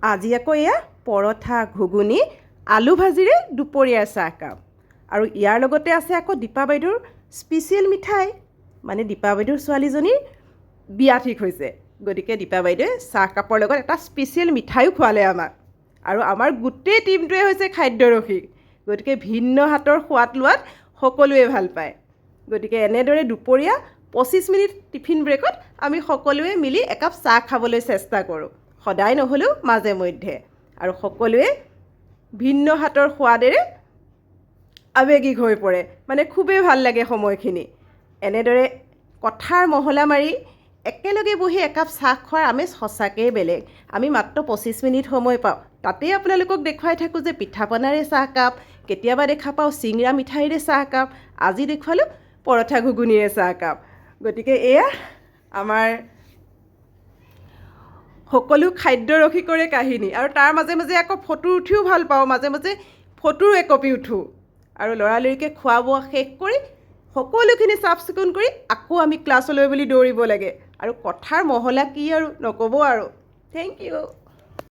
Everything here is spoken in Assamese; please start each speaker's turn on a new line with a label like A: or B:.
A: আজি আকৌ এয়া পৰঠা ঘুগুনি আলু ভাজিৰে দুপৰীয়াৰ চাহকাপ আৰু ইয়াৰ লগতে আছে আকৌ দীপা বাইদেউৰ স্পেচিয়েল মিঠাই মানে দীপা বাইদেউৰ ছোৱালীজনীৰ বিয়া ঠিক হৈছে গতিকে দীপা বাইদেৱে চাহকাপৰ লগত এটা স্পেচিয়েল মিঠাইও খোৱালে আমাক আৰু আমাৰ গোটেই টীমটোৱে হৈছে খাদ্যৰসিক গতিকে ভিন্ন হাতৰ সোৱাদ লোৱাত সকলোৱে ভাল পায় গতিকে এনেদৰে দুপৰীয়া 25 মিনিট টিফিন ব্ৰেকত আমি সকলোৱে মিলি একাপ চাহ খাবলৈ চেষ্টা কৰোঁ সদায় নহ'লেও মাজে মধ্যে আৰু সকলোৱে ভিন্ন হাতৰ সোৱাদেৰে আৱেগিক হৈ পৰে মানে খুবেই ভাল লাগে সময়খিনি এনেদৰে কথাৰ মহলা মাৰি একেলগে বহি একাপ চাহ খোৱাৰ আমেজ সঁচাকৈয়ে বেলেগ আমি মাত্ৰ 25 মিনিট সময় পাওঁ তাতেই আপোনালোকক দেখুৱাই থাকোঁ যে পিঠাপনাৰে চাহকাপ কেতিয়াবা দেখা পাওঁ চিংৰা মিঠাইৰে চাহকাপ আজি দেখুৱালোঁ পৰঠা ঘুগুনিৰে চাহকাপ গতিকে এয়া আমাৰ সকলো খাদ্য ৰসিকৰে কাহিনী আৰু তাৰ মাজে মাজে আকৌ ফটো উঠিও ভাল পাওঁ মাজে মাজে ফটোৰ একপি উঠোঁ আৰু লৰালৰিকৈ খোৱা বোৱা শেষ কৰি সকলোখিনি চাফ চিকুণ কৰি আকৌ আমি ক্লাছলৈ বুলি দৌৰিব লাগে আৰু কথাৰ মহলা কি আৰু নক'ব আৰু থেংক ইউ